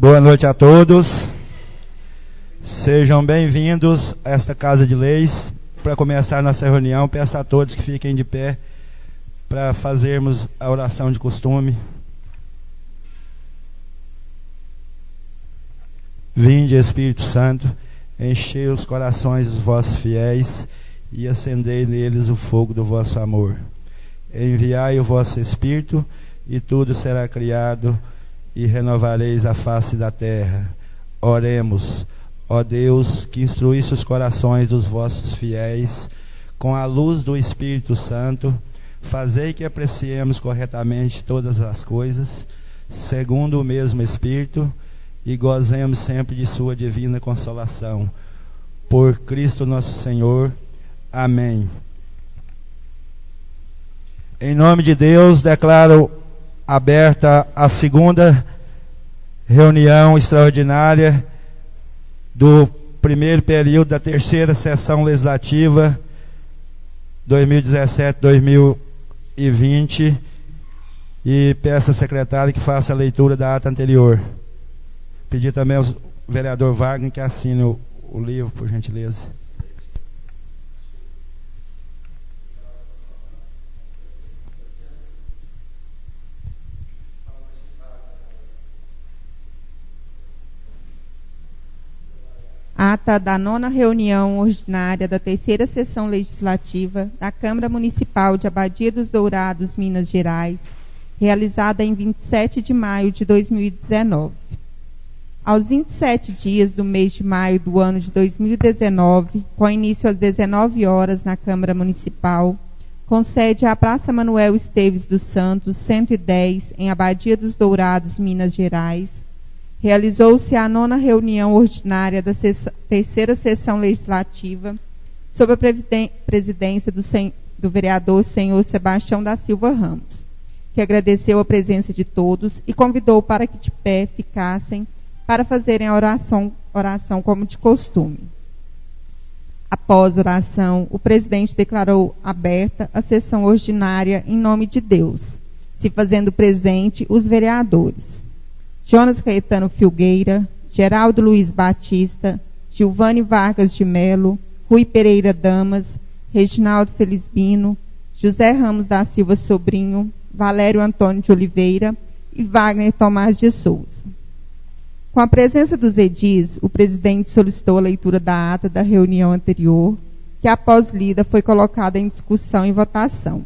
Boa noite a todos. Sejam bem-vindos a esta Casa de Leis. Para começar nossa reunião, peço a todos que fiquem de pé para fazermos a oração de costume. Vinde, Espírito Santo, enchei os corações dos vossos fiéis e acendei neles o fogo do vosso amor. Enviai o vosso Espírito e tudo será criado e renovareis a face da terra. Oremos. Ó Deus, que instruísse os corações dos vossos fiéis com a luz do Espírito Santo, fazei que apreciemos corretamente todas as coisas, segundo o mesmo Espírito, e gozemos sempre de sua divina consolação. Por Cristo nosso Senhor. Amém. Em nome de Deus, declaro aberta a segunda reunião extraordinária do primeiro período da terceira sessão legislativa 2017-2020 e peço ao secretário que faça a leitura da ata anterior. Pedir também ao vereador Wagner que assine o livro, por gentileza. Ata da 9ª reunião ordinária da terceira sessão legislativa da Câmara Municipal de Abadia dos Dourados, Minas Gerais, realizada em 27 de maio de 2019. Aos 27 dias do mês de maio do ano de 2019, com início às 19 horas na Câmara Municipal, com sede à Praça Manuel Esteves dos Santos, 110, em Abadia dos Dourados, Minas Gerais, realizou-se a 9ª reunião ordinária da terceira sessão legislativa, sob a presidência do vereador senhor Sebastião da Silva Ramos, que agradeceu a presença de todos e convidou para que de pé ficassem para fazerem a oração como de costume. Após a oração, o presidente declarou aberta a sessão ordinária em nome de Deus, se fazendo presente os vereadores Jonas Caetano Filgueira, Geraldo Luiz Batista, Gilvane Vargas de Melo, Rui Pereira Damas, Reginaldo Felizbino, José Ramos da Silva Sobrinho, Valério Antônio de Oliveira e Wagner Tomás de Souza. Com a presença dos edis, o presidente solicitou a leitura da ata da reunião anterior, que após lida foi colocada em discussão e votação,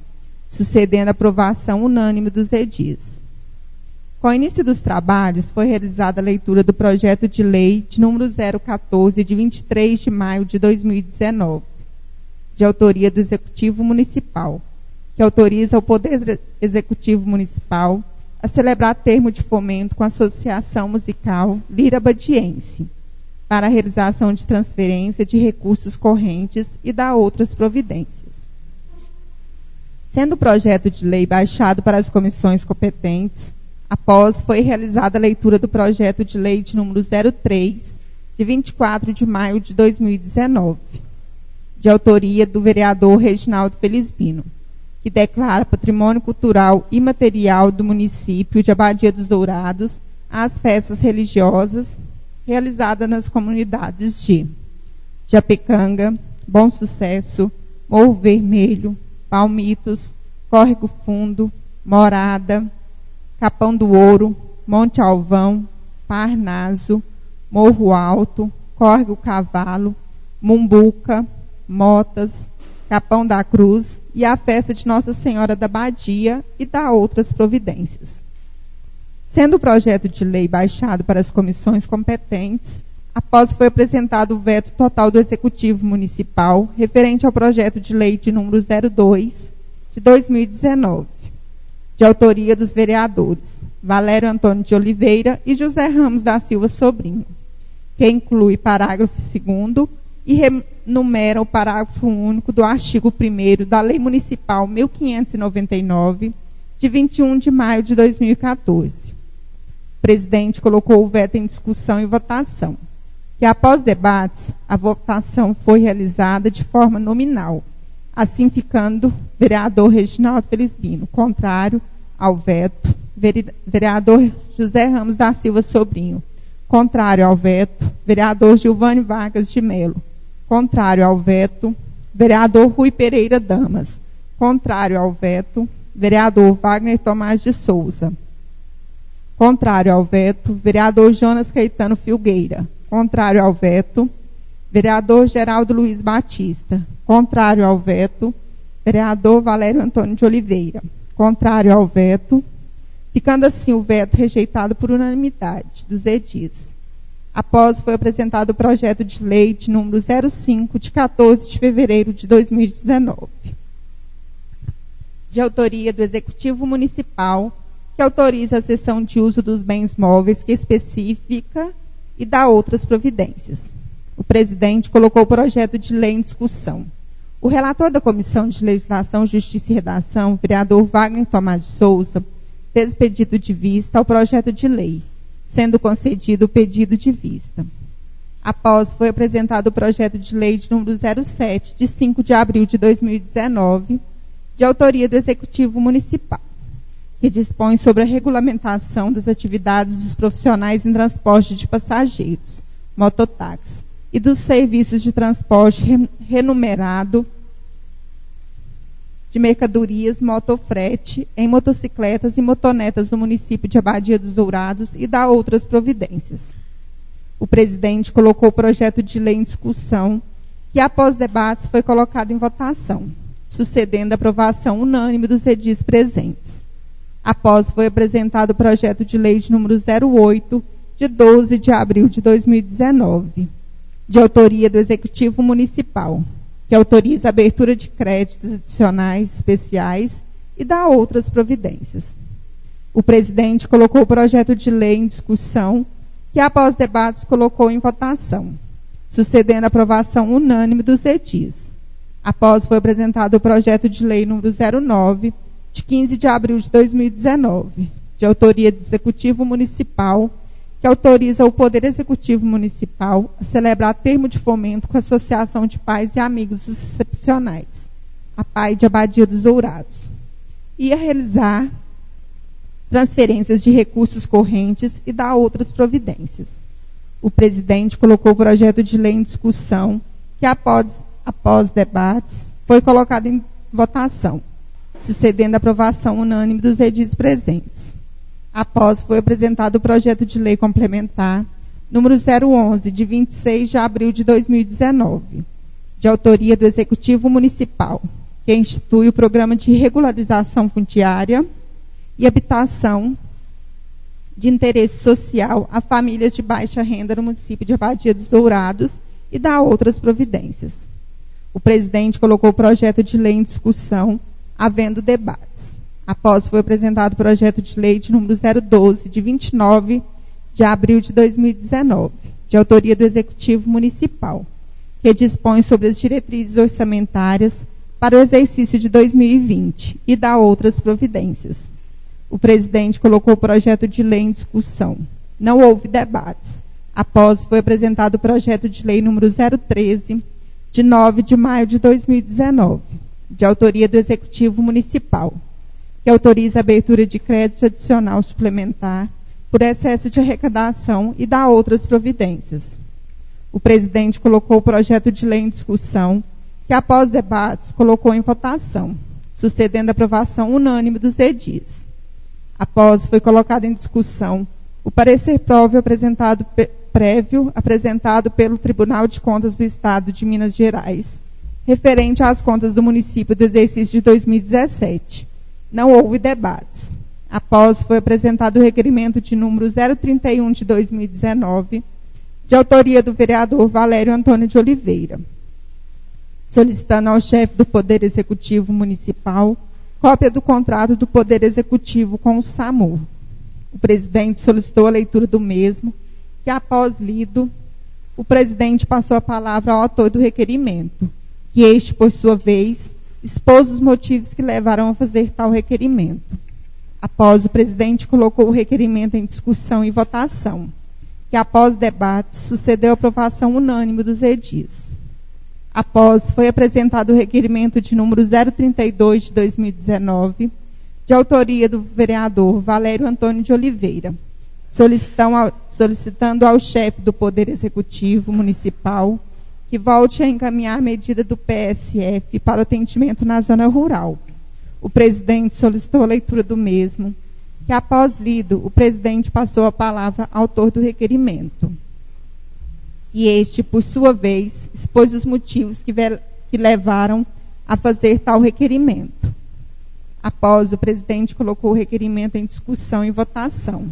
sucedendo a aprovação unânime dos edis. Com o início dos trabalhos, foi realizada a leitura do projeto de lei de número 014, de 23 de maio de 2019, de autoria do Executivo Municipal, que autoriza o Poder Executivo Municipal a celebrar termo de fomento com a Associação Musical Lira Badiense, para a realização de transferência de recursos correntes e da outras providências. Sendo o projeto de lei baixado para as comissões competentes, após foi realizada a leitura do projeto de lei de número 03, de 24 de maio de 2019, de autoria do vereador Reginaldo Felizbino, que declara patrimônio cultural imaterial do município de Abadia dos Dourados as festas religiosas realizadas nas comunidades de Japecanga, Bom Sucesso, Morro Vermelho, Palmitos, Córrego Fundo, Morada, Capão do Ouro, Monte Alvão, Parnaso, Morro Alto, Córrego Cavalo, Mumbuca, Motas, Capão da Cruz e a festa de Nossa Senhora da Badia e da outras providências. Sendo o projeto de lei baixado para as comissões competentes, após foi apresentado o veto total do Executivo Municipal referente ao projeto de lei de número 02 de 2019, de autoria dos vereadores Valério Antônio de Oliveira e José Ramos da Silva Sobrinho, que inclui parágrafo 2º e renumera o parágrafo único do artigo 1º da Lei Municipal 1599, de 21 de maio de 2014. O presidente colocou o veto em discussão e votação, que após debates, a votação foi realizada de forma nominal, assim ficando vereador Reginaldo Felizbino contrário ao veto, vereador José Ramos da Silva Sobrinho Contrário ao veto, vereador Gilvane Vargas de Melo. Contrário ao veto, vereador Rui Pereira Damas. Contrário ao veto, vereador Wagner Tomás de Souza. Contrário ao veto, vereador Jonas Caetano Filgueira. Contrário ao veto, vereador Geraldo Luiz Batista. Contrário ao veto, vereador Valério Antônio de Oliveira. Contrário ao veto, ficando assim o veto rejeitado por unanimidade dos edis. Após foi apresentado o projeto de lei de número 05, de 14 de fevereiro de 2019, de autoria do Executivo Municipal, que autoriza a cessão de uso dos bens móveis que especifica e dá outras providências. O presidente colocou o projeto de lei em discussão. O relator da Comissão de Legislação, Justiça e Redação, vereador Wagner Tomás de Souza, fez pedido de vista ao projeto de lei, sendo concedido o pedido de vista. Após foi apresentado o projeto de lei de número 07, de 5 de abril de 2019, de autoria do Executivo Municipal, que dispõe sobre a regulamentação das atividades dos profissionais em transporte de passageiros, mototáxi, e dos serviços de transporte remunerado de mercadorias, motofrete, em motocicletas e motonetas no município de Abadia dos Dourados e dá outras providências. O presidente colocou o projeto de lei em discussão, que após debates foi colocado em votação, sucedendo a aprovação unânime dos edis presentes. Após foi apresentado o projeto de lei de número 08, de 12 de abril de 2019, de autoria do Executivo Municipal, que autoriza a abertura de créditos adicionais especiais e dá outras providências. O presidente colocou o projeto de lei em discussão, que após debates colocou em votação, sucedendo a aprovação unânime dos edis. Após foi apresentado o projeto de lei número 09, de 15 de abril de 2019, de autoria do Executivo Municipal, que autoriza o Poder Executivo Municipal a celebrar termo de fomento com a Associação de Pais e Amigos dos Excepcionais, a PAI de Abadia dos Dourados, e a realizar transferências de recursos correntes e dar outras providências. O presidente colocou o projeto de lei em discussão, que após debates foi colocado em votação, sucedendo a aprovação unânime dos edis presentes. Após foi apresentado o projeto de lei complementar número 011, de 26 de abril de 2019, de autoria do Executivo Municipal, que institui o Programa de Regularização Fundiária e Habitação de Interesse Social a famílias de baixa renda no município de Abadia dos Dourados e dá outras providências. O presidente colocou o projeto de lei em discussão, havendo debates. Após foi apresentado o projeto de lei de número 012, de 29 de abril de 2019, de autoria do Executivo Municipal, que dispõe sobre as diretrizes orçamentárias para o exercício de 2020 e dá outras providências. O presidente colocou o projeto de lei em discussão. Não houve debates. Após foi apresentado o projeto de lei número 013, de 9 de maio de 2019, de autoria do Executivo Municipal, que autoriza a abertura de crédito adicional suplementar por excesso de arrecadação e dá outras providências. O presidente colocou o projeto de lei em discussão, que após debates colocou em votação, sucedendo a aprovação unânime dos edis. Após foi colocado em discussão o parecer prévio apresentado pelo Tribunal de Contas do Estado de Minas Gerais, referente às contas do município do exercício de 2017. Não houve debates. Após foi apresentado o requerimento de número 031 de 2019, de autoria do vereador Valério Antônio de Oliveira, solicitando ao chefe do Poder Executivo Municipal cópia do contrato do Poder Executivo com o SAMU. O presidente solicitou a leitura do mesmo, que após lido, o presidente passou a palavra ao autor do requerimento, que este, por sua vez, expôs os motivos que levaram a fazer tal requerimento. Após, o presidente colocou o requerimento em discussão e votação, que após debate sucedeu a aprovação unânime dos edis. Após, foi apresentado o requerimento de número 032 de 2019, de autoria do vereador Valério Antônio de Oliveira, solicitando ao chefe do Poder Executivo Municipal que volte a encaminhar a medida do PSF para o atendimento na zona rural. O presidente solicitou a leitura do mesmo, que após lido, o presidente passou a palavra ao autor do requerimento. E este, por sua vez, expôs os motivos que levaram a fazer tal requerimento. Após, o presidente colocou o requerimento em discussão e votação,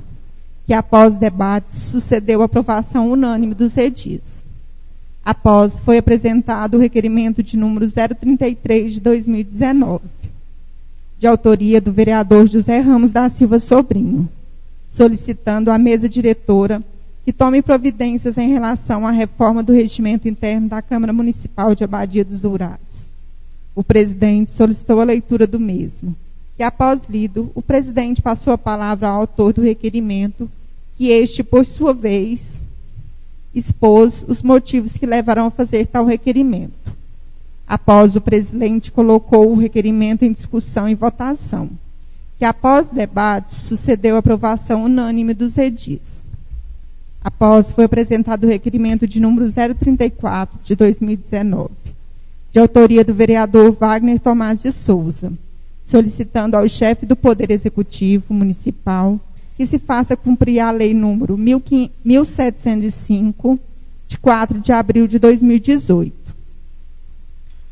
que após debates sucedeu a aprovação unânime dos edis. Após, foi apresentado o requerimento de número 033 de 2019, de autoria do vereador José Ramos da Silva Sobrinho, solicitando à mesa diretora que tome providências em relação à reforma do regimento interno da Câmara Municipal de Abadia dos Dourados. O presidente solicitou a leitura do mesmo, que após lido, o presidente passou a palavra ao autor do requerimento, que este, por sua vez, expôs os motivos que levaram a fazer tal requerimento. Após, o presidente colocou o requerimento em discussão e votação, que após debates sucedeu a aprovação unânime dos edis. Após, foi apresentado o requerimento de número 034 de 2019, de autoria do vereador Wagner Tomás de Souza, solicitando ao chefe do Poder Executivo Municipal que se faça cumprir a lei número 1705, de 4 de abril de 2018.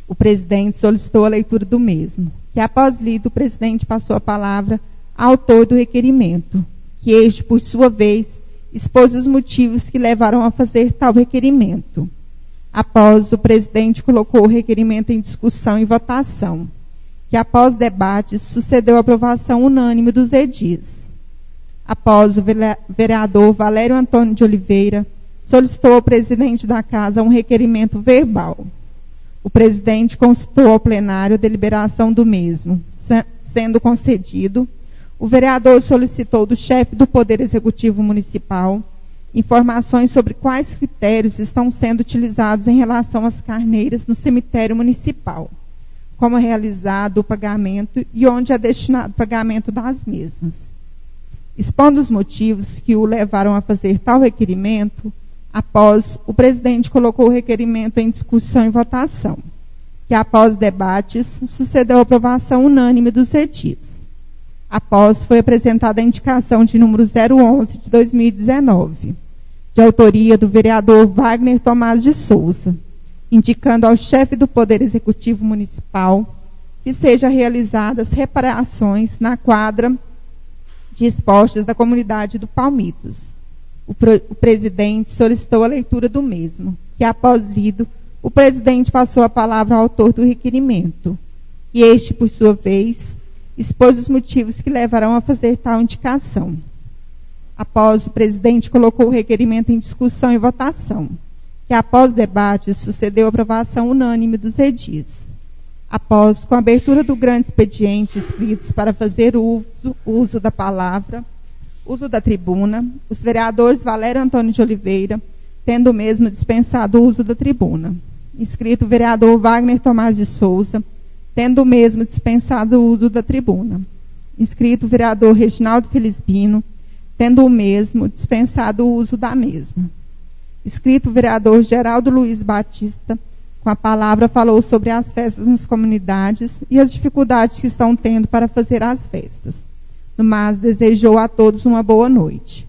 O presidente solicitou a leitura do mesmo, que após lido, o presidente passou a palavra ao autor do requerimento, que este, por sua vez, expôs os motivos que levaram a fazer tal requerimento. Após, o presidente colocou o requerimento em discussão e votação, que após debates sucedeu a aprovação unânime dos edis. Após, o vereador Valério Antônio de Oliveira solicitou ao presidente da Casa um requerimento verbal. O presidente consultou ao plenário a deliberação do mesmo. Sendo concedido, o vereador solicitou do chefe do Poder Executivo Municipal informações sobre quais critérios estão sendo utilizados em relação às carneiras no cemitério municipal, como é realizado o pagamento e onde é destinado o pagamento das mesmas. Expondo os motivos que o levaram a fazer tal requerimento, após, o presidente colocou o requerimento em discussão e votação, que após debates sucedeu a aprovação unânime dos edis. Após, foi apresentada a indicação de número 011 de 2019, de autoria do vereador Wagner Tomás de Souza, indicando ao chefe do Poder Executivo Municipal que sejam realizadas reparações na quadra de esportes da comunidade do Palmitos. O presidente solicitou a leitura do mesmo, que após lido, o presidente passou a palavra ao autor do requerimento, que este, por sua vez, expôs os motivos que levarão a fazer tal indicação. Após, o presidente colocou o requerimento em discussão e votação, que após debates sucedeu a aprovação unânime dos edis. Após, com a abertura do grande expediente inscritos para fazer uso da palavra, uso da tribuna, os vereadores Valério Antônio de Oliveira, tendo o mesmo dispensado o uso da tribuna. Inscrito o vereador Wagner Tomás de Souza, tendo o mesmo dispensado o uso da tribuna. Inscrito o vereador Reginaldo Felizbino, tendo o mesmo dispensado o uso da mesma. Inscrito o vereador Geraldo Luiz Batista, com a palavra falou sobre as festas nas comunidades e as dificuldades que estão tendo para fazer as festas. No mais, desejou a todos uma boa noite.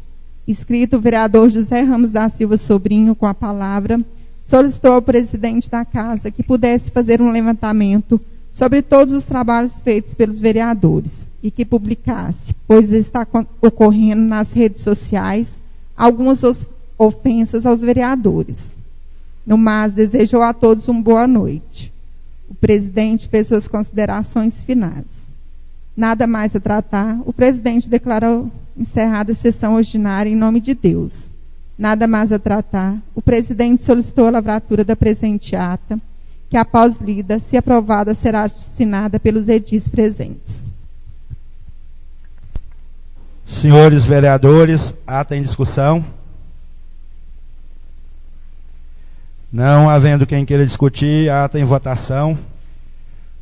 Inscrito o vereador José Ramos da Silva Sobrinho, com a palavra, solicitou ao presidente da Casa que pudesse fazer um levantamento sobre todos os trabalhos feitos pelos vereadores e que publicasse, pois está ocorrendo nas redes sociais algumas ofensas aos vereadores. No mais, desejou a todos uma boa noite. O presidente fez suas considerações finais. Nada mais a tratar, o presidente declarou encerrada a sessão ordinária em nome de Deus. Nada mais a tratar, o presidente solicitou a lavratura da presente ata, que após lida, se aprovada, será assinada pelos edis presentes. Senhores vereadores, ata em discussão. Não havendo quem queira discutir, ata em votação.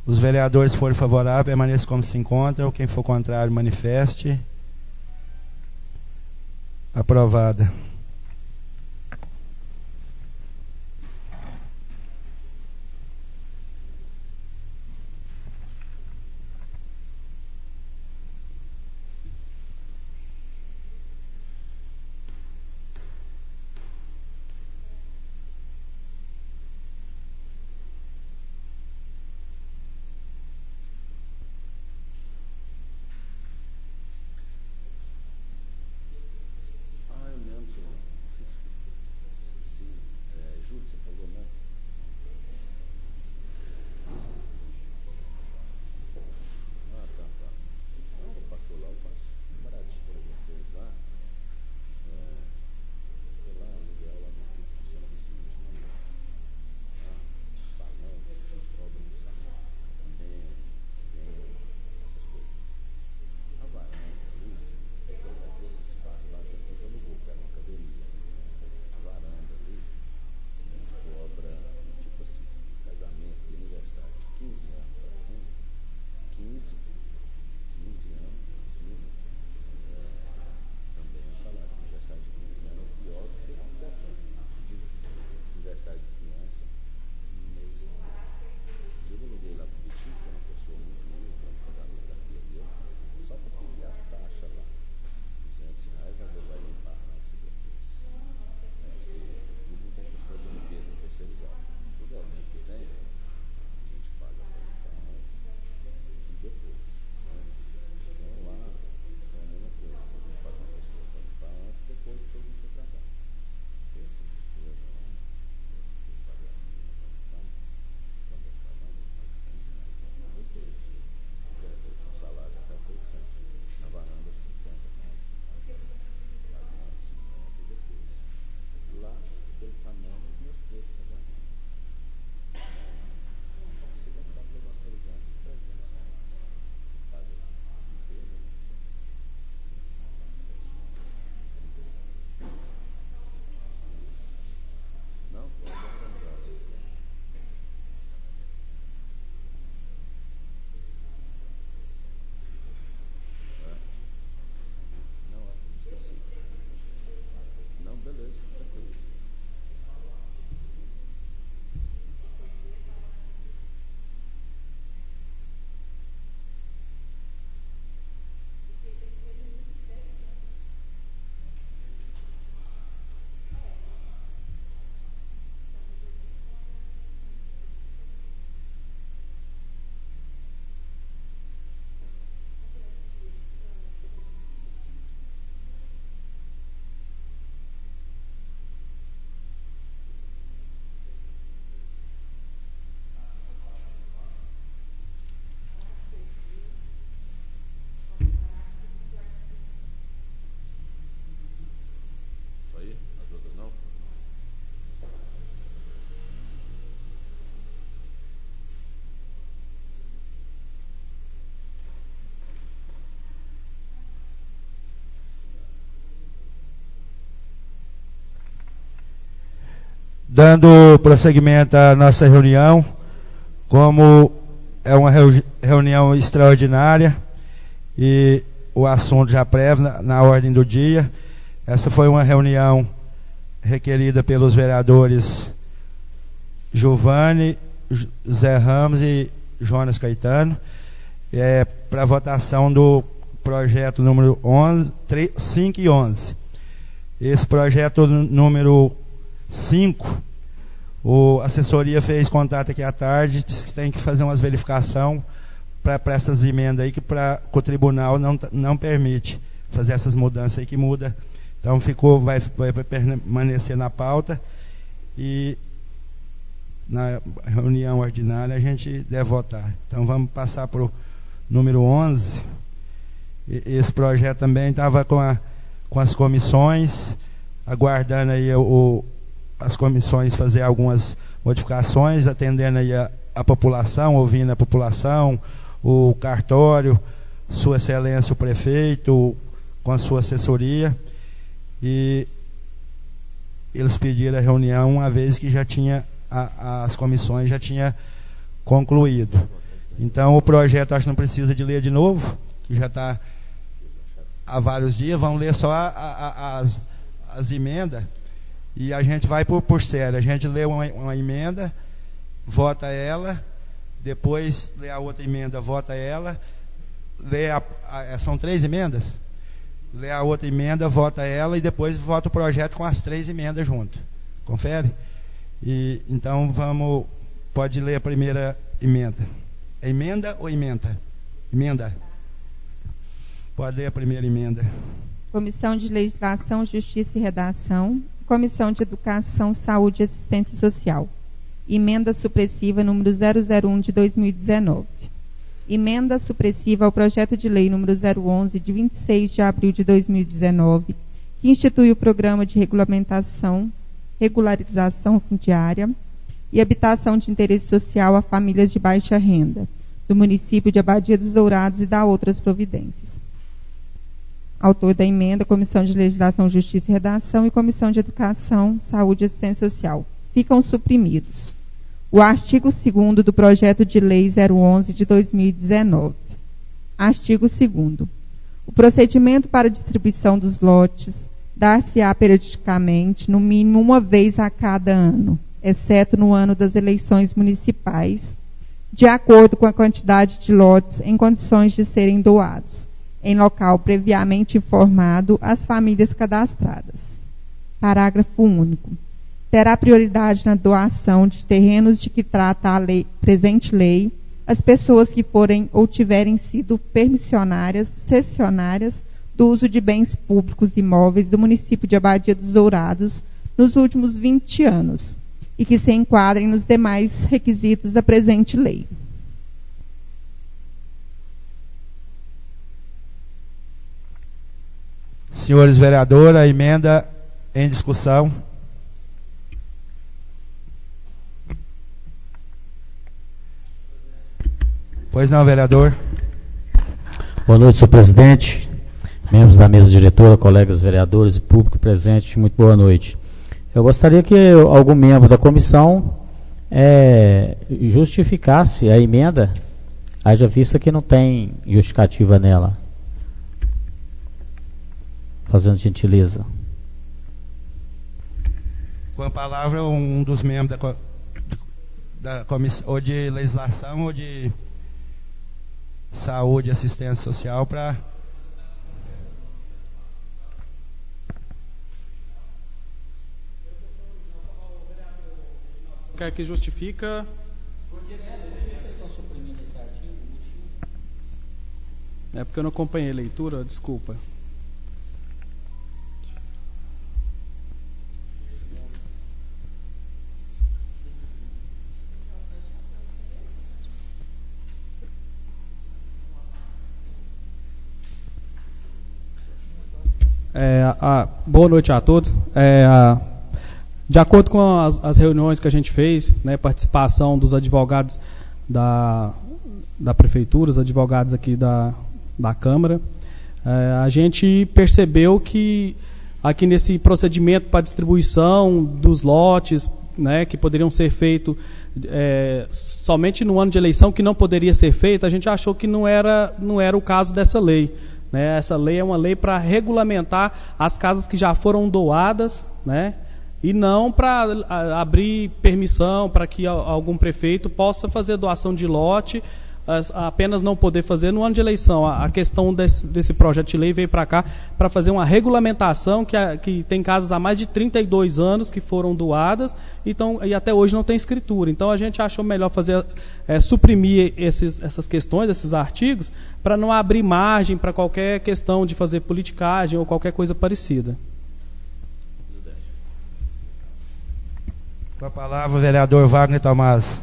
Os vereadores forem favoráveis, permaneçam como se encontram. Quem for contrário, manifeste. Aprovada. Dando prosseguimento à nossa reunião, como é uma reunião extraordinária e o assunto já prévio na ordem do dia, essa foi uma reunião requerida pelos vereadores Giovanni, Zé Ramos e Jonas Caetano, para votação do projeto número 5 e 11. Esse projeto número 5, a assessoria fez contato aqui à tarde, disse que tem que fazer umas verificações para essas emendas aí, que o tribunal não permite fazer essas mudanças aí, que muda. Então vai permanecer na pauta e na reunião ordinária a gente deve votar. Então vamos passar para o número 11. Esse projeto também estava com as comissões, aguardando aí as comissões fazer algumas modificações, atendendo aí a população, ouvindo a população, o cartório, Sua Excelência o prefeito, com a sua assessoria, e eles pediram a reunião uma vez que já tinha as comissões já tinha concluído. Então o projeto acho que não precisa de ler de novo, que já está há vários dias, vamos ler só as emendas, e a gente vai por série. A gente lê uma emenda, vota ela, depois lê a outra emenda, vota ela, são 3 emendas, lê a outra emenda, vota ela, e depois vota o projeto com as 3 emendas junto. Confere? E então pode ler a primeira emenda. É emenda ou emenda? Emenda. Pode ler a primeira emenda. Comissão de Legislação, Justiça e Redação. Comissão de Educação, Saúde e Assistência Social. Emenda supressiva número 001 de 2019. Emenda supressiva ao projeto de lei número 011 de 26 de abril de 2019, que institui o Programa de Regularização Fundiária e Habitação de Interesse Social a famílias de baixa renda, do município de Abadia dos Dourados, e dá outras providências. Autor da emenda, Comissão de Legislação, Justiça e Redação e Comissão de Educação, Saúde e Assistência Social. Ficam suprimidos o artigo 2º do projeto de lei 011 de 2019. Artigo 2º. O procedimento para distribuição dos lotes dar-se-á periodicamente, no mínimo uma vez a cada ano, exceto no ano das eleições municipais, de acordo com a quantidade de lotes em condições de serem doados, em local previamente informado às famílias cadastradas. Parágrafo único. Terá prioridade na doação de terrenos de que trata a presente lei as pessoas que forem ou tiverem sido permissionárias, cessionárias do uso de bens públicos imóveis do município de Abadia dos Dourados nos últimos 20 anos e que se enquadrem nos demais requisitos da presente lei. Senhores vereadores, a emenda em discussão. Pois não, vereador. Boa noite, senhor presidente, membros da mesa diretora, colegas vereadores e público presente, muito boa noite. Eu gostaria que algum membro da comissão justificasse a emenda, haja vista que não tem justificativa nela. Fazendo gentileza. Com a palavra, um dos membros da comissão, ou de legislação, ou de saúde e assistência social, para... Quer que justifica? Por que vocês estão suprimindo esse artigo? É porque eu não acompanhei a leitura, desculpa. Boa noite a todos. De acordo com as reuniões que a gente fez, né, participação dos advogados da prefeitura, os advogados aqui da Câmara, a gente percebeu que aqui nesse procedimento para distribuição dos lotes, né, que poderiam ser feitos somente no ano de eleição, que não poderia ser feito, a gente achou que não era o caso dessa lei. Né? Essa lei é uma lei para regulamentar as casas que já foram doadas, né? E não para abrir permissão para que algum prefeito possa fazer doação de lote, apenas não poder fazer no ano de eleição. A questão desse projeto de lei veio para cá para fazer uma regulamentação que tem casas há mais de 32 anos que foram doadas e até hoje não tem escritura. Então a gente achou melhor suprimir essas questões, esses artigos, para não abrir margem para qualquer questão de fazer politicagem ou qualquer coisa parecida. Com a palavra, o vereador Wagner Tomás.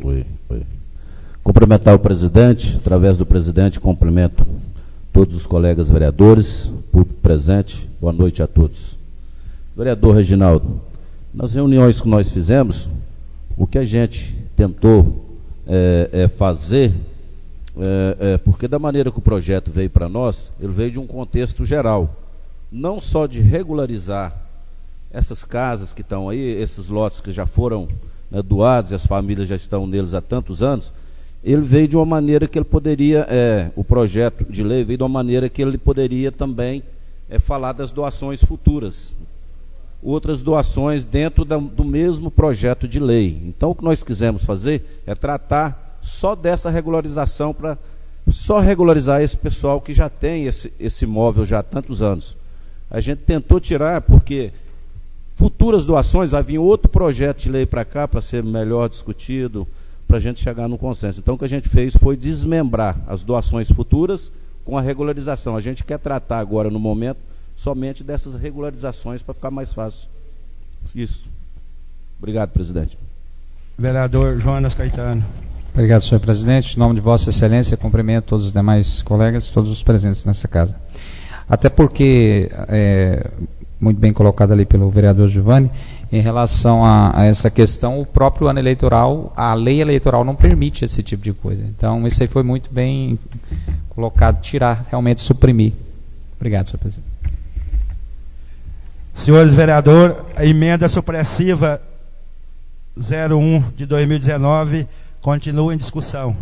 Oi. Cumprimentar o presidente, através do presidente, cumprimento todos os colegas vereadores, público presente, boa noite a todos. Vereador Reginaldo, nas reuniões que nós fizemos, o que a gente tentou fazer, porque da maneira que o projeto veio para nós, ele veio de um contexto geral, não só de regularizar essas casas que estão aí, esses lotes que já foram doados e as famílias já estão neles há tantos anos, ele veio de uma maneira que ele poderia, o projeto de lei veio de uma maneira que ele poderia também falar das doações futuras, outras doações dentro do mesmo projeto de lei. Então, o que nós quisemos fazer é tratar só dessa regularização, para só regularizar esse pessoal que já tem esse imóvel já há tantos anos. A gente tentou tirar, porque futuras doações, vai vir outro projeto de lei para cá, para ser melhor discutido, para a gente chegar no consenso. Então, o que a gente fez foi desmembrar as doações futuras com a regularização. A gente quer tratar agora, no momento, somente dessas regularizações, para ficar mais fácil. Isso. Obrigado, presidente. Vereador Jonas Caetano. Obrigado, senhor presidente. Em nome de Vossa Excelência, cumprimento todos os demais colegas, todos os presentes nessa casa. Até porque, muito bem colocado ali pelo vereador Giovanni, em relação a essa questão, o próprio ano eleitoral, a lei eleitoral não permite esse tipo de coisa. Então, isso aí foi muito bem colocado, tirar, realmente suprimir. Obrigado, senhor presidente. Senhores vereadores, a emenda supressiva 01 de 2019 continua em discussão.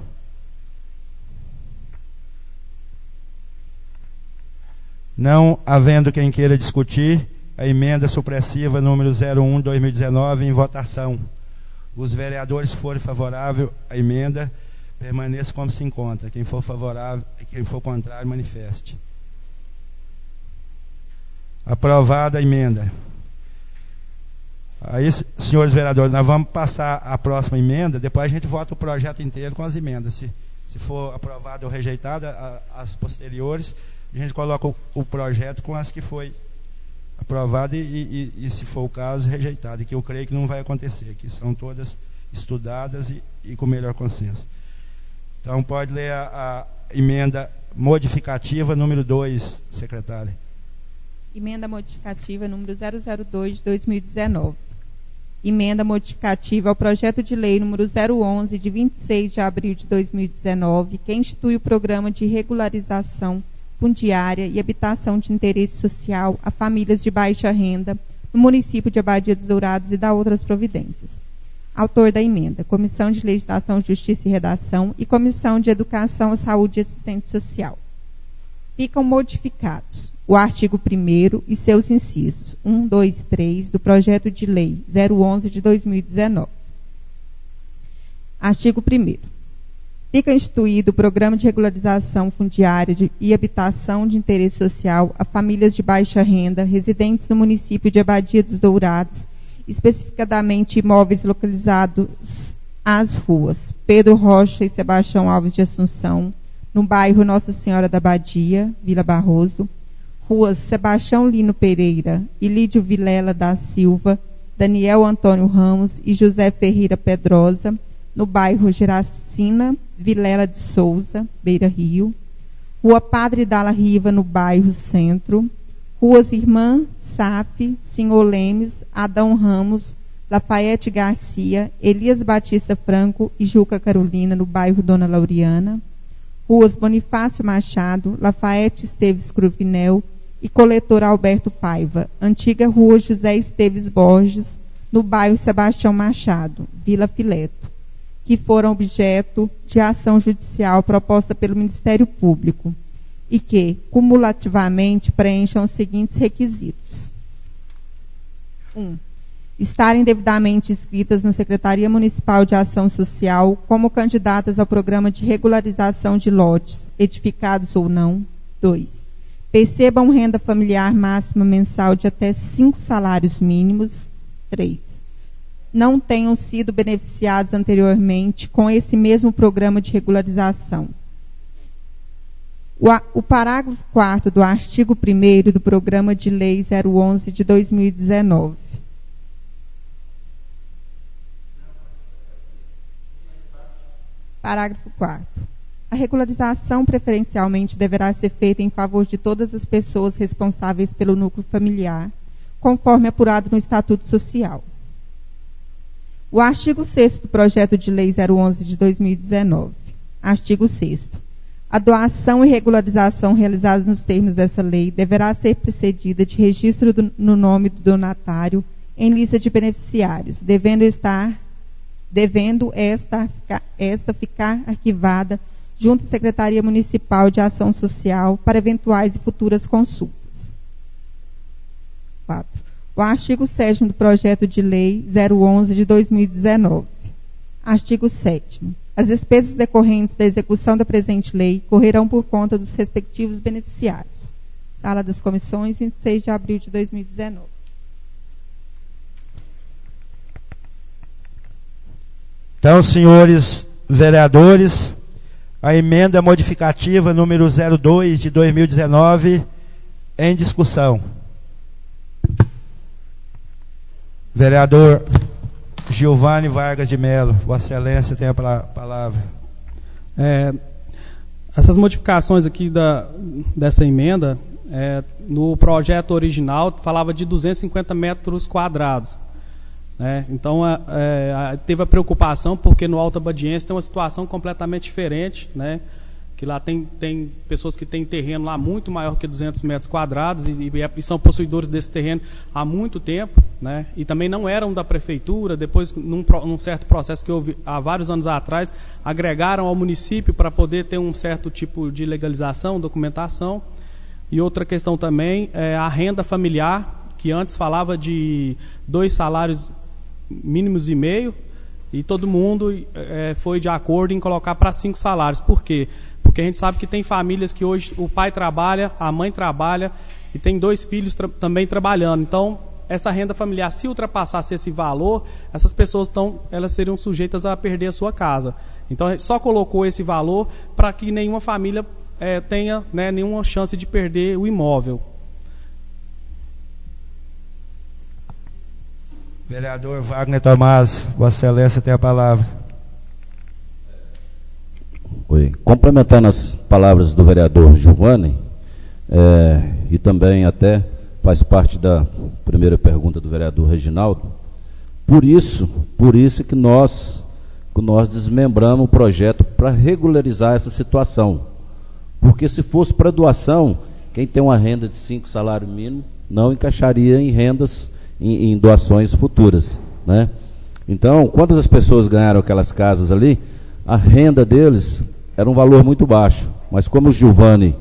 Não havendo quem queira discutir, a emenda supressiva número 01 de 2019 em votação. Os vereadores que forem favoráveis à emenda, permaneça como se encontra. Quem for favorável, quem for contrário, manifeste. Aprovada a emenda. Aí, senhores vereadores, nós vamos passar a próxima emenda, depois a gente vota o projeto inteiro com as emendas. Se for aprovada ou rejeitada, as posteriores, a gente coloca o projeto com as que foi aprovada e se for o caso, rejeitada, que eu creio que não vai acontecer, que são todas estudadas e com melhor consenso. Então, pode ler a emenda modificativa número 2, secretária. Emenda modificativa número 002 de 2019. Emenda modificativa ao projeto de lei número 011 de 26 de abril de 2019, que institui o programa de regularização fundiária e habitação de interesse social a famílias de baixa renda no município de Abadia dos Dourados e da outras providências. Autor da emenda: Comissão de Legislação, Justiça e Redação e Comissão de Educação, Saúde e Assistência Social. Ficam modificados o artigo 1º e seus incisos 1, 2 e 3 do projeto de lei 011 de 2019. Artigo 1º. Fica instituído o Programa de Regularização Fundiária e Habitação de Interesse Social a famílias de baixa renda residentes no município de Abadia dos Dourados, especificadamente imóveis localizados às ruas Pedro Rocha e Sebastião Alves de Assunção, no bairro Nossa Senhora da Abadia, Vila Barroso, ruas Sebastião Lino Pereira e Lídio Vilela da Silva, Daniel Antônio Ramos e José Ferreira Pedrosa, no bairro Geracina Vilela de Souza, Beira Rio, rua Padre Dalla Riva, no bairro Centro, ruas Irmã Saf, Senhor Lemes, Adão Ramos, Lafayette Garcia, Elias Batista Franco e Juca Carolina, no bairro Dona Lauriana, ruas Bonifácio Machado, Lafayette Esteves Cruvinel e Coletor Alberto Paiva, antiga rua José Esteves Borges, no bairro Sebastião Machado, Vila Fileto, que foram objeto de ação judicial proposta pelo Ministério Público e que, cumulativamente, preencham os seguintes requisitos. 1. Estarem devidamente inscritas na Secretaria Municipal de Ação Social como candidatas ao programa de regularização de lotes, edificados ou não. 2. Percebam renda familiar máxima mensal de até 5 salários mínimos. 3. Não tenham sido beneficiados anteriormente com esse mesmo programa de regularização. O parágrafo 4º do artigo 1º do Programa de Lei 011 de 2019. Parágrafo 4º. A regularização preferencialmente deverá ser feita em favor de todas as pessoas responsáveis pelo núcleo familiar, conforme apurado no Estatuto Social. O artigo 6º do projeto de lei 011 de 2019. Artigo 6º. A doação e regularização realizada nos termos dessa lei deverá ser precedida de registro no nome do donatário em lista de beneficiários, devendo estar devendo esta ficar arquivada junto à Secretaria Municipal de Ação Social para eventuais e futuras consultas. 4. O artigo 7º do projeto de lei 011 de 2019. Artigo 7º. As despesas decorrentes da execução da presente lei correrão por conta dos respectivos beneficiários. Sala das Comissões, 26 de abril de 2019. Então, senhores vereadores, a emenda modificativa número 02 de 2019 em discussão. Vereador Giovanni Vargas de Mello, Vossa Excelência tem a palavra. Essas modificações aqui dessa emenda, no projeto original falava de 250 metros quadrados. Então, teve a preocupação, porque no Alto Abadiense tem uma situação completamente diferente, que lá tem pessoas que têm terreno lá muito maior que 200 metros quadrados e são possuidores desse terreno há muito tempo, e também não eram da prefeitura. Depois, num certo processo que houve há vários anos atrás, agregaram ao município para poder ter um certo tipo de legalização, documentação. E outra questão também é a renda familiar, que antes falava de 2 salários mínimos e meio, e todo mundo foi de acordo em colocar para 5 salários. Por quê? Porque a gente sabe que tem famílias que hoje o pai trabalha, a mãe trabalha e tem 2 filhos também trabalhando. Então, essa renda familiar, se ultrapassasse esse valor, essas pessoas elas seriam sujeitas a perder a sua casa. Então, só colocou esse valor para que nenhuma família tenha nenhuma chance de perder o imóvel. Vereador Wagner Tomás, Vossa Excelência tem a palavra. Oi. Complementando as palavras do vereador Giovanni, e também até faz parte da primeira pergunta do vereador Reginaldo, por isso que nós desmembramos o projeto para regularizar essa situação. Porque se fosse para doação, quem tem uma renda de 5 salários mínimos não encaixaria em rendas, em doações futuras, Então, quando as pessoas ganharam aquelas casas ali, a renda deles era um valor muito baixo, mas como o Giovanni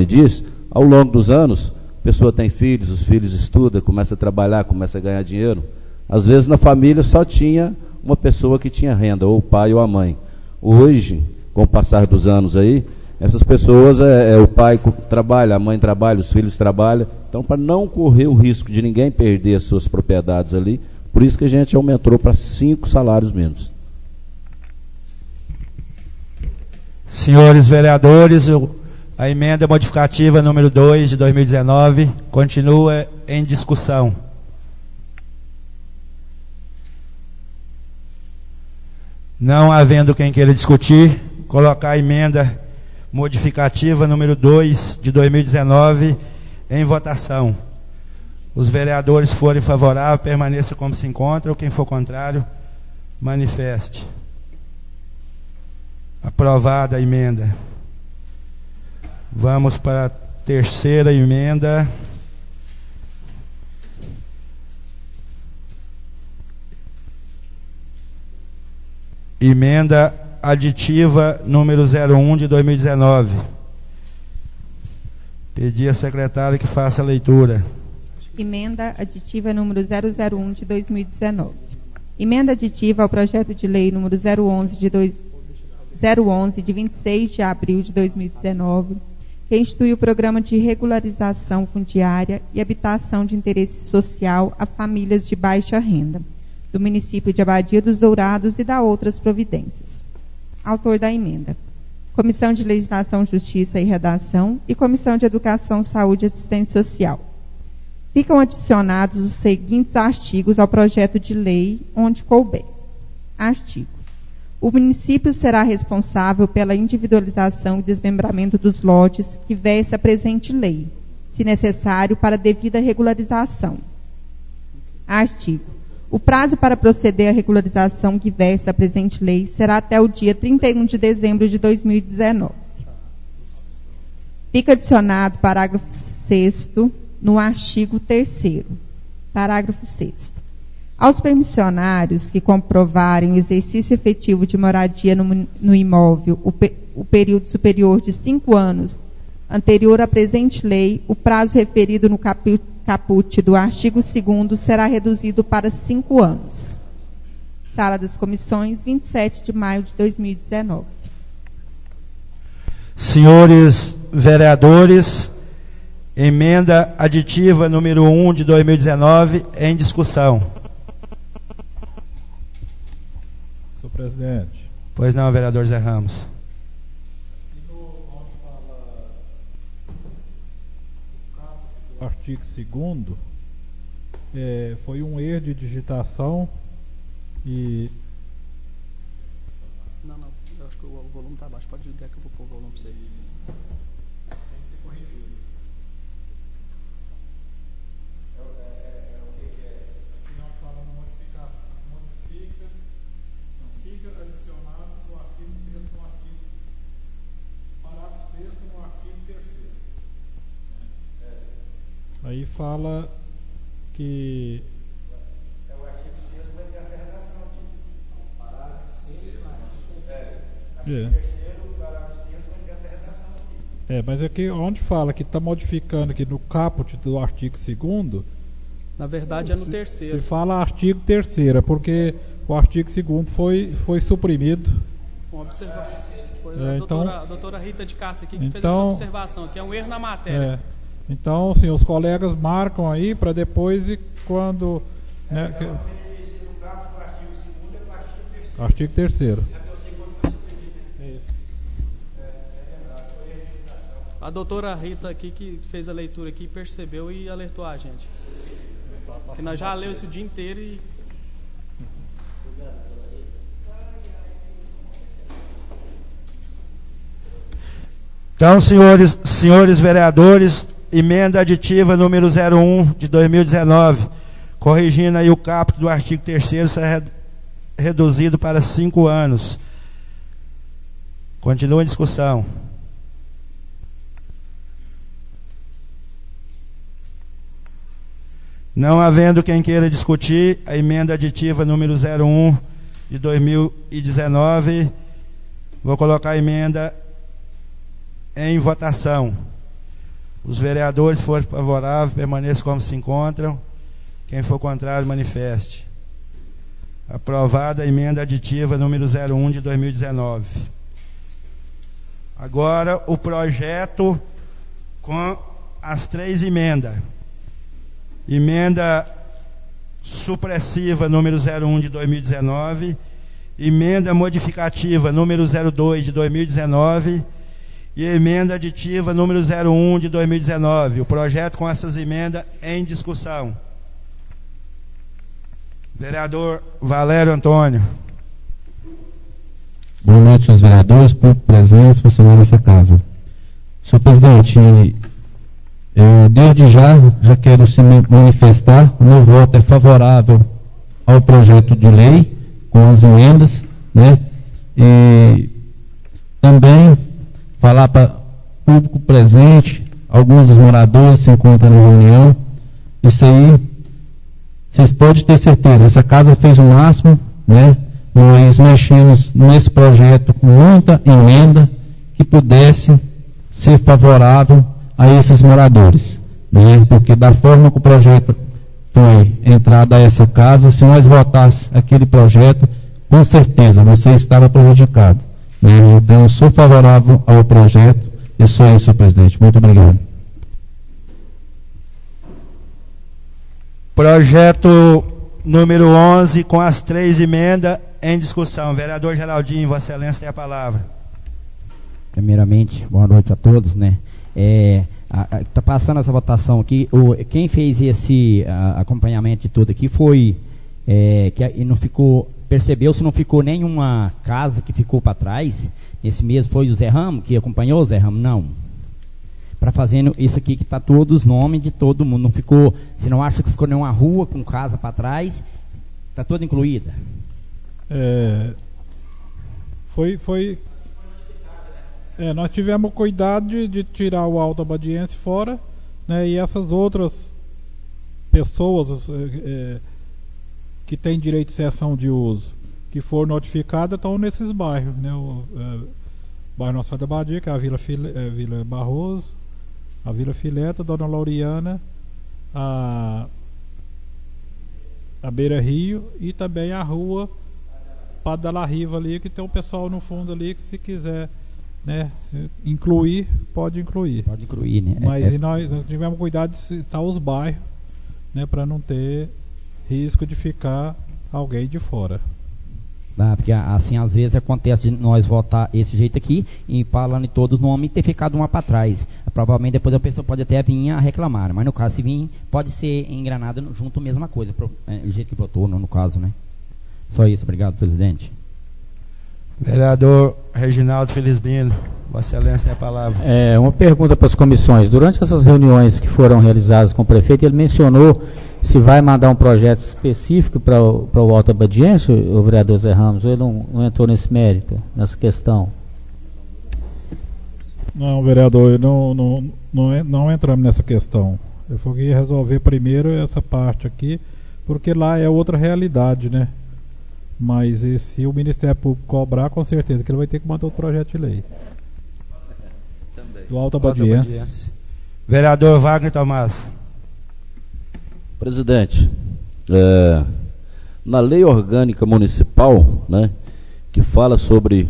diz, ao longo dos anos, a pessoa tem filhos, os filhos estudam, começa a trabalhar, começa a ganhar dinheiro. Às vezes na família só tinha uma pessoa que tinha renda, ou o pai ou a mãe. Hoje, com o passar dos anos aí, essas pessoas, o pai trabalha, a mãe trabalha, os filhos trabalham. Então, para não correr o risco de ninguém perder as suas propriedades ali, por isso que a gente aumentou para 5 salários mínimos. Senhores vereadores, a emenda modificativa número 2 de 2019 continua em discussão. Não havendo quem queira discutir, colocar a emenda modificativa número 2 de 2019 em votação. Os vereadores forem favoráveis, permaneça como se encontra, ou quem for contrário, manifeste. Aprovada a emenda. Vamos para a terceira emenda. Emenda aditiva número 01 de 2019. Pedi à secretária que faça a leitura. Emenda aditiva número 001 de 2019. Emenda aditiva ao projeto de lei número 011 de 26 de abril de 2019, que institui o programa de regularização fundiária e habitação de interesse social a famílias de baixa renda, do município de Abadia dos Dourados e da outras providências. Autor da emenda: Comissão de Legislação, Justiça e Redação e Comissão de Educação, Saúde e Assistência Social. Ficam adicionados os seguintes artigos ao projeto de lei, onde couber. Artigo: o município será responsável pela individualização e desmembramento dos lotes que versa a presente lei, se necessário para devida regularização. Artigo: o prazo para proceder à regularização que versa a presente lei será até o dia 31 de dezembro de 2019. Fica adicionado parágrafo 6º no artigo 3º. Parágrafo 6º. Aos permissionários que comprovarem o exercício efetivo de moradia no imóvel o período superior de 5 anos anterior à presente lei, o prazo referido no caput do artigo 2º será reduzido para 5 anos. Sala das Comissões, 27 de maio de 2019. Senhores vereadores, emenda aditiva número 1 de 2019 em discussão. Senhor presidente. Pois não, vereador Zé Ramos. Onde fala o artigo 2º, foi um erro de digitação e... Não, eu acho que o volume está baixo. Pode ligar que eu vou pôr o volume para você. Tem que ser corrigido. O que é? Aqui nós falamos modificação. Fica adicionado no artigo 6º, parágrafo 6º no artigo 3º. Aí fala que... O artigo 6º vai ter essa redação aqui. O parágrafo 6º, artigo 3º, o parágrafo 6º vai ter essa redação aqui. Mas aqui onde fala que está modificando aqui no caput do artigo 2º, na verdade é no terceiro. Se fala artigo 3º, porque o artigo 2º foi suprimido. Uma observação. Foi a doutora Rita de Cássia aqui que fez essa observação, que é um erro na matéria. Então, assim, os colegas marcam aí para depois e quando... Né, artigo 3º. A doutora Rita aqui que fez a leitura aqui percebeu e alertou a gente. Que nós já lemos isso o dia inteiro e... Então, senhores vereadores, emenda aditiva número 01 de 2019, corrigindo aí o caput do artigo 3º, será reduzido para 5 anos. Continua a discussão. Não havendo quem queira discutir, a emenda aditiva número 01 de 2019, vou colocar a emenda em votação. Os vereadores forem favoráveis, permaneçam como se encontram. Quem for contrário, manifeste. Aprovada a emenda aditiva número 01 de 2019. Agora o projeto com as 3 emendas. Emenda supressiva número 01 de 2019, emenda modificativa número 02 de 2019 e emenda aditiva número 01 de 2019. O projeto com essas emendas em discussão. Vereador Valério Antônio. Boa noite, senhores vereadores, público presente, funcionários dessa casa. Senhor presidente, eu desde já quero se manifestar. O meu voto é favorável ao projeto de lei, com as emendas, né? E também falar para o público presente, alguns dos moradores se encontram na reunião. Isso aí, vocês podem ter certeza, essa casa fez o máximo, né? Nós mexemos nesse projeto com muita emenda que pudesse ser favorável a esses moradores, né? Porque da forma que o projeto foi entrada a essa casa, se nós votássemos aquele projeto, com certeza você estava prejudicado, né? Então, sou favorável ao projeto e só isso, senhor presidente. Muito obrigado. Projeto número 11 com as 3 emendas em discussão. Vereador Geraldinho, Vossa Excelência tem a palavra. Primeiramente, boa noite a todos, né? Está passando essa votação aqui. Quem fez esse acompanhamento de tudo aqui foi que não ficou, percebeu se não ficou nenhuma casa que ficou para trás. Esse mês foi o Zé Ramos que acompanhou. O Zé Ramos não, para fazendo isso aqui que está todos os nomes de todo mundo. Não ficou, você não acha que ficou nenhuma rua com casa para trás? Está toda incluída. Nós tivemos cuidado de tirar o Alto Abadiense fora, né, e essas outras pessoas que tem direito de cessão de uso, que for notificada, estão nesses bairros, né? O bairro Nossa Senhora da Abadia, que é a Vila Barroso, a Vila Fileta, Dona Lauriana, a Beira Rio e também a rua Padre da La Riva ali, que tem um pessoal no fundo ali que, se quiser, né, se incluir, pode incluir. Pode incluir, né? Mas nós tivemos cuidado de citar os bairros, né, para não ter risco de ficar alguém de fora. Porque assim, às vezes acontece de nós votar esse jeito aqui e falando em todos os nomes ter ficado uma para trás. Provavelmente depois a pessoa pode até vir a reclamar, mas no caso, se vir, pode ser engranado junto a mesma coisa, o jeito que votou, no caso, né? Só isso, obrigado, presidente. Vereador Reginaldo Felizbino, Vossa Excelência tem a palavra. Uma pergunta para as comissões. Durante essas reuniões que foram realizadas com o prefeito, ele mencionou se vai mandar um projeto específico para o Alto Abadiense, o vereador Zé Ramos, ou ele não entrou nesse mérito, nessa questão? Não, vereador, não entramos nessa questão. Eu fui resolver primeiro essa parte aqui, porque lá é outra realidade, né? Mas se o Ministério Público cobrar, com certeza que ele vai ter que mandar o projeto de lei. Do Alto Abadiense. Vereador Wagner Tomás. Presidente, na lei orgânica municipal, né, que fala sobre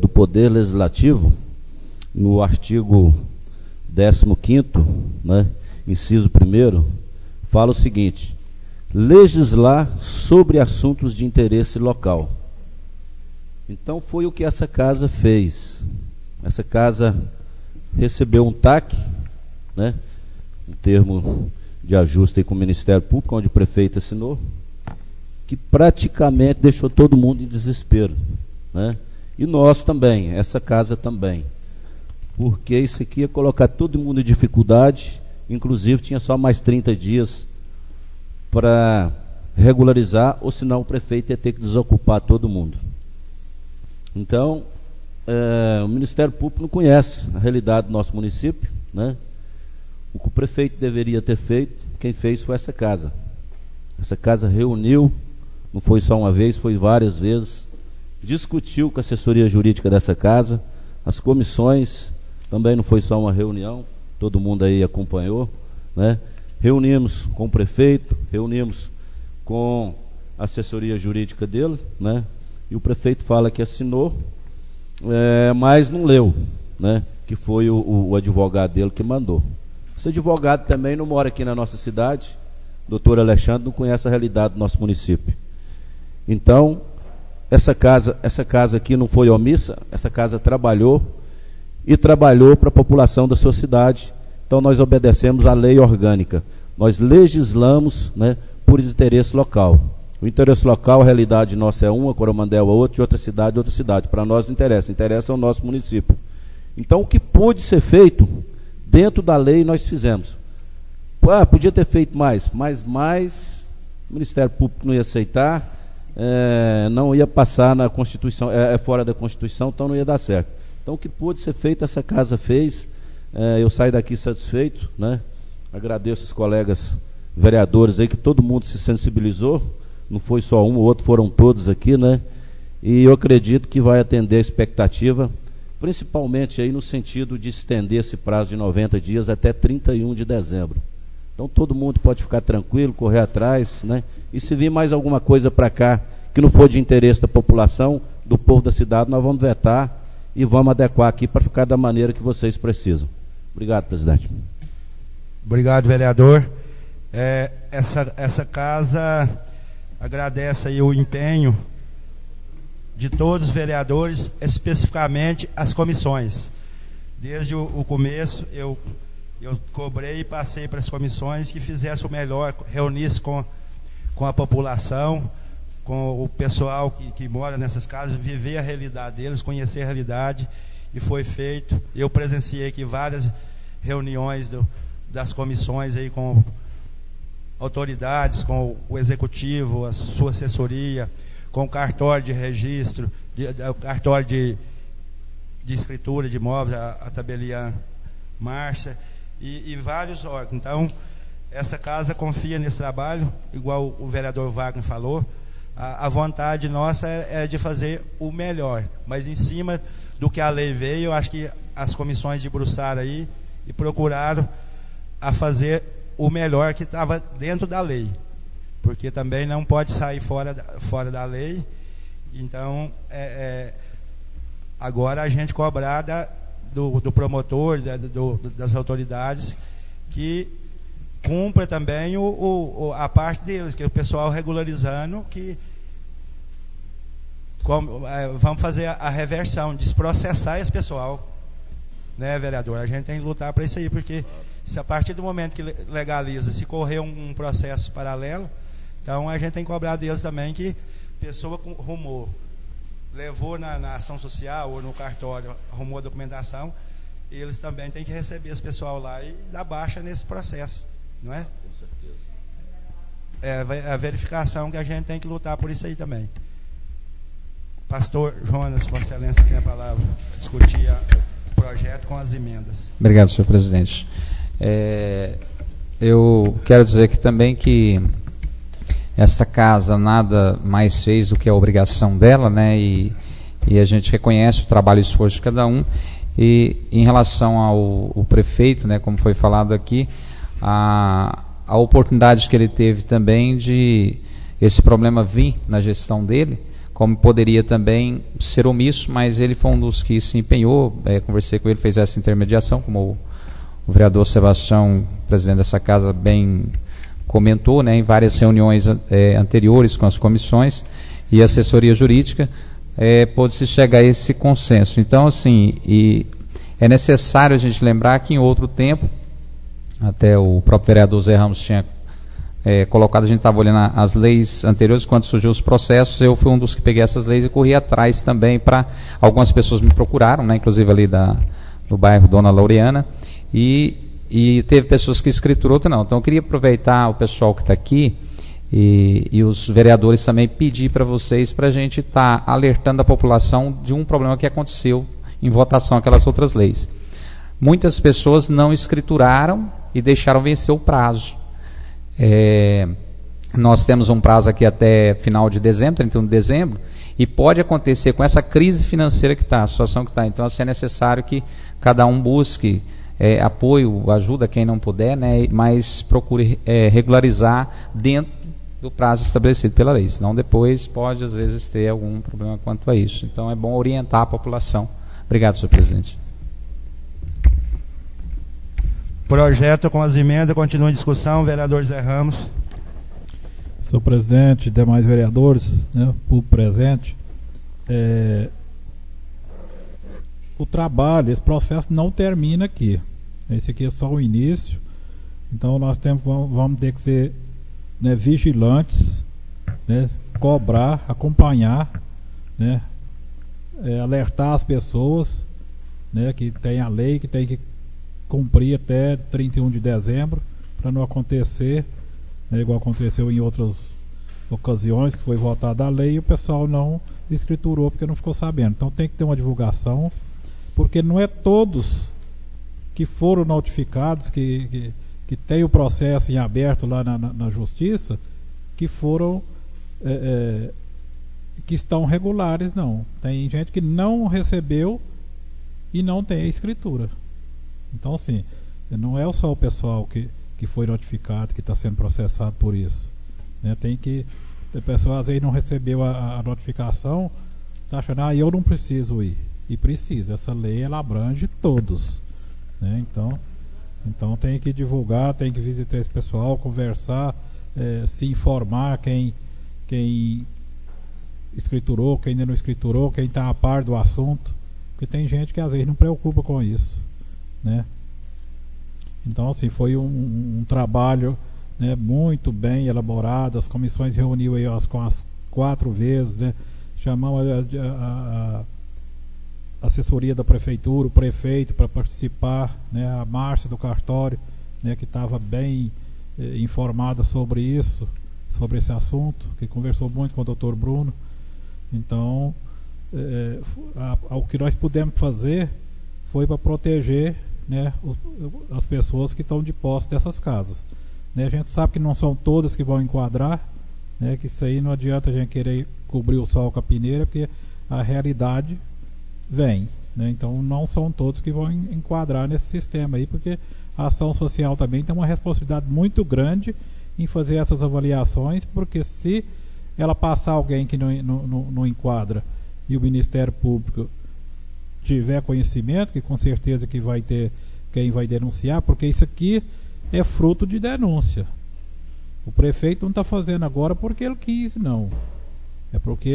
do poder legislativo, no artigo 15º, né, inciso 1º, fala o seguinte: legislar sobre assuntos de interesse local. Então foi o que essa casa fez. Essa casa recebeu um TAC, né, um termo de ajuste aí com o Ministério Público, onde o prefeito assinou, que praticamente deixou todo mundo em desespero, né? E nós também, essa casa também, porque isso aqui ia colocar todo mundo em dificuldade. Inclusive tinha só mais 30 dias para regularizar, ou senão o prefeito ia ter que desocupar todo mundo. Então, o Ministério Público não conhece a realidade do nosso município, né? O que o prefeito deveria ter feito, quem fez foi essa casa. Essa casa reuniu, não foi só uma vez, foi várias vezes, discutiu com a assessoria jurídica dessa casa, as comissões, também não foi só uma reunião, todo mundo aí acompanhou, né? Reunimos com o prefeito, reunimos com a assessoria jurídica dele, né? E o prefeito fala que assinou, mas não leu, né? Que foi o advogado dele que mandou. Esse advogado também não mora aqui na nossa cidade, doutor Alexandre, não conhece a realidade do nosso município. Então, essa casa aqui não foi omissa, essa casa trabalhou para a população da sua cidade. Então nós obedecemos à lei orgânica, nós legislamos, né, por interesse local. O interesse local, a realidade nossa é uma, Coromandel é outra, de outra cidade. Para nós não interessa, interessa o nosso município. Então o que pôde ser feito dentro da lei nós fizemos. Podia ter feito mais, mas o Ministério Público não ia aceitar, não ia passar na Constituição, fora da Constituição, então não ia dar certo. Então o que pôde ser feito, essa casa fez. Eu saio daqui satisfeito, né? Agradeço os colegas vereadores aí, que todo mundo se sensibilizou, não foi só um, o outro foram todos aqui, né? E eu acredito que vai atender a expectativa, principalmente aí no sentido de estender esse prazo de 90 dias até 31 de dezembro. Então todo mundo pode ficar tranquilo, correr atrás, né? E se vir mais alguma coisa para cá que não for de interesse da população, do povo da cidade, nós vamos vetar e vamos adequar aqui para ficar da maneira que vocês precisam. Obrigado, presidente. Obrigado, vereador. Essa casa agradece aí o empenho de todos os vereadores, especificamente as comissões. Desde o começo, eu cobrei e passei para as comissões que fizessem o melhor, reunisse com a população, com o pessoal que mora nessas casas, viver a realidade deles, conhecer a realidade, e foi feito. Eu presenciei aqui várias reuniões das comissões aí com autoridades, com o executivo, a sua assessoria, com o cartório de registro, o cartório de escritura de imóveis, a tabeliã Márcia, e vários órgãos. Então, essa casa confia nesse trabalho, igual o vereador Wagner falou. A vontade nossa é de fazer o melhor, mas em cima do que a lei veio, eu acho que as comissões debruçaram aí e procuraram a fazer o melhor que estava dentro da lei, porque também não pode sair fora da lei. Então, agora a gente cobrar do promotor, das autoridades, que cumpra também a parte deles, que o pessoal regularizando, que vamos fazer a reversão, desprocessar esse pessoal, né, vereador? A gente tem que lutar para isso aí, porque se a partir do momento que legaliza, se correr um processo paralelo, então a gente tem que cobrar deles também que pessoa rumou, levou na ação social ou no cartório, arrumou a documentação, eles também têm que receber esse pessoal lá e dar baixa nesse processo, não é? Com certeza. É a verificação que a gente tem que lutar por isso aí também. Pastor Jonas, Vossa Excelência tem a palavra, discutir o projeto com as emendas. Obrigado, senhor presidente. Eu quero dizer aqui também que esta casa nada mais fez do que a obrigação dela, né? E a gente reconhece o trabalho e esforço de cada um. E em relação ao prefeito, né, como foi falado aqui, a oportunidade que ele teve também de esse problema vir na gestão dele, como poderia também ser omisso, mas ele foi um dos que se empenhou, conversei com ele, fez essa intermediação, como o vereador Sebastião, presidente dessa casa, bem comentou, né, em várias reuniões anteriores com as comissões e assessoria jurídica, pôde-se chegar a esse consenso. Então, assim, e é necessário a gente lembrar que em outro tempo, até o próprio vereador Zé Ramos tinha colocado, a gente estava olhando as leis anteriores, quando surgiu os processos, eu fui um dos que peguei essas leis e corri atrás também para... Algumas pessoas me procuraram, né, inclusive ali do bairro Dona Laureana, e teve pessoas que escriturou, outras não. Então eu queria aproveitar o pessoal que está aqui e os vereadores também pedir para vocês, para a gente estar alertando a população de um problema que aconteceu em votação aquelas outras leis. Muitas pessoas não escrituraram e deixaram vencer o prazo. Nós temos um prazo aqui até final de dezembro, 31 de dezembro, e pode acontecer com essa crise financeira que está, a situação que está. Então, assim, é necessário que cada um busque apoio, ajuda quem não puder, né, mas procure regularizar dentro do prazo estabelecido pela lei, senão depois pode, às vezes, ter algum problema quanto a isso. Então, é bom orientar a população. Obrigado, senhor presidente. Projeto com as emendas, continua em discussão. Vereador Zé Ramos. Senhor presidente, demais vereadores, né, público presente, o trabalho, esse processo não termina aqui. Esse aqui é só o início. Então nós vamos ter que ser, né, vigilantes, né, cobrar, acompanhar, né, alertar as pessoas, né, que tem a lei, que tem que cumprir até 31 de dezembro, para não acontecer, né, igual aconteceu em outras ocasiões, que foi votada a lei e o pessoal não escriturou porque não ficou sabendo. Então tem que ter uma divulgação, porque não é todos que foram notificados, que tem o processo em aberto lá na justiça, que foram que estão regulares, não. Tem gente que não recebeu e não tem a escritura. Então, assim, não é só o pessoal que foi notificado, que está sendo processado por isso, né? A pessoa às vezes não recebeu a notificação, está achando, eu não preciso ir. E precisa, essa lei ela abrange todos, né? Então tem que divulgar, tem que visitar esse pessoal, conversar, se informar quem escriturou, quem ainda não escriturou, quem está a par do assunto, porque tem gente que às vezes não preocupa com isso, né? Então, assim, foi um trabalho, né, muito bem elaborado. As comissões reuniu aí as 4 vezes, né? Chamamos a assessoria da prefeitura, o prefeito para participar, né? A Márcia do cartório, né, que estava bem informada sobre isso, sobre esse assunto, que conversou muito com o Dr. Bruno. Então, o que nós pudemos fazer foi para proteger, né, as pessoas que estão de posse dessas casas. né? A gente sabe que não são todas que vão enquadrar, né? Que isso aí não adianta a gente querer cobrir o sol com a peneira, porque a realidade vem, né? Então não são todos que vão enquadrar nesse sistema aí, porque a ação social também tem uma responsabilidade muito grande em fazer essas avaliações, porque se ela passar alguém que não enquadra e o Ministério Público tiver conhecimento, que com certeza que vai ter quem vai denunciar, porque isso aqui é fruto de denúncia. O prefeito não está fazendo agora porque ele quis, não. É porque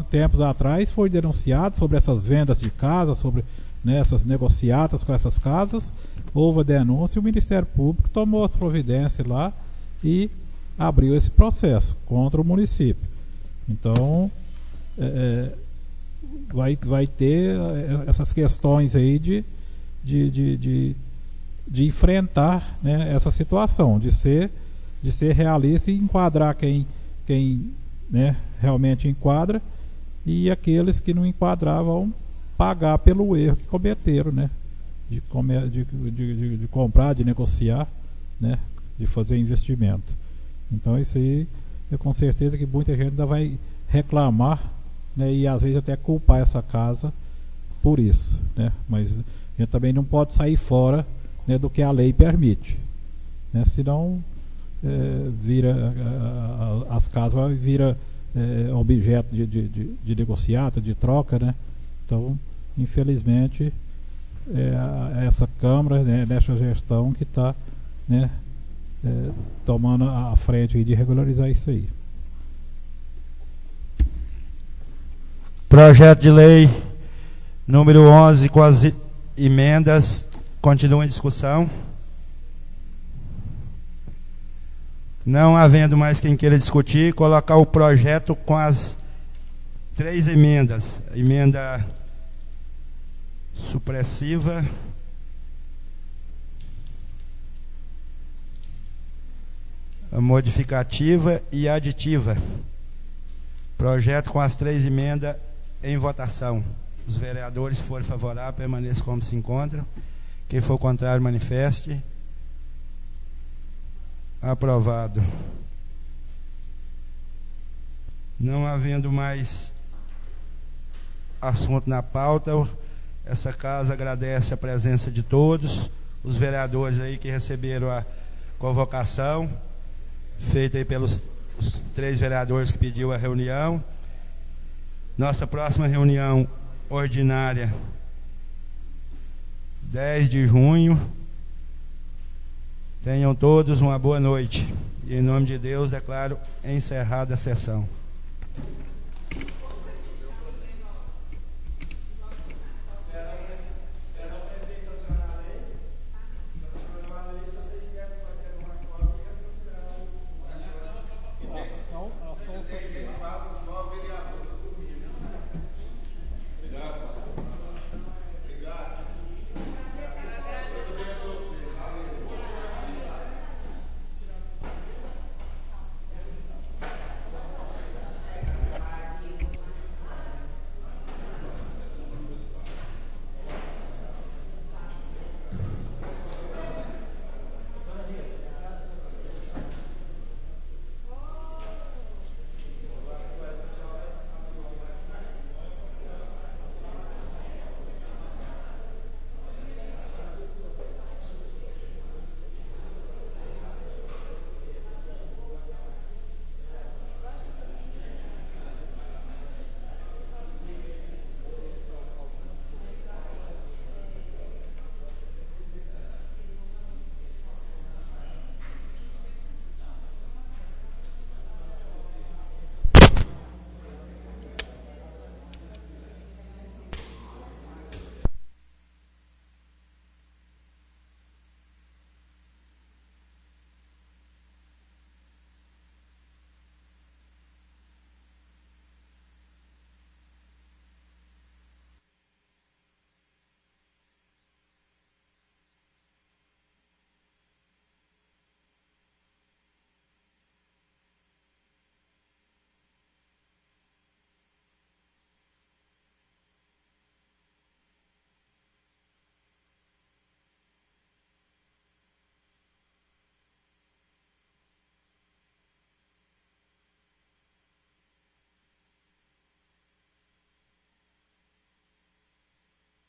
tempos atrás foi denunciado sobre essas vendas de casas, sobre, né, essas negociatas com essas casas, houve a denúncia e o Ministério Público tomou as providências lá e abriu esse processo contra o município. Então, vai ter essas questões aí de enfrentar, né, essa situação, de ser realista e enquadrar quem né, realmente enquadra, e aqueles que não enquadravam pagar pelo erro que cometeram, né, de comprar, de negociar, né, de fazer investimento. Então isso aí, eu com certeza que muita gente ainda vai reclamar, né, e às vezes até culpar essa casa por isso, né? Mas a gente também não pode sair fora, né, do que a lei permite, né? Senão as casas viram objeto de negociata, de troca, né? Então, infelizmente, essa Câmara, né, nessa gestão que está, né, tomando a frente de regularizar isso aí. Projeto de lei número 11 com as emendas continua em discussão. Não havendo mais quem queira discutir, colocar o projeto com as 3 emendas. Emenda supressiva, a modificativa e a aditiva. Projeto com as 3 emendas em votação. Os vereadores, se forem favoráveis, permaneçam como se encontram. Quem for contrário, manifeste. Aprovado. Não havendo mais assunto na pauta, essa casa agradece a presença de todos, os vereadores aí que receberam a convocação, feita aí pelos os 3 vereadores que pediu a reunião. Nossa próxima reunião ordinária, 10 de junho. Tenham todos uma boa noite. E em nome de Deus declaro encerrada a sessão.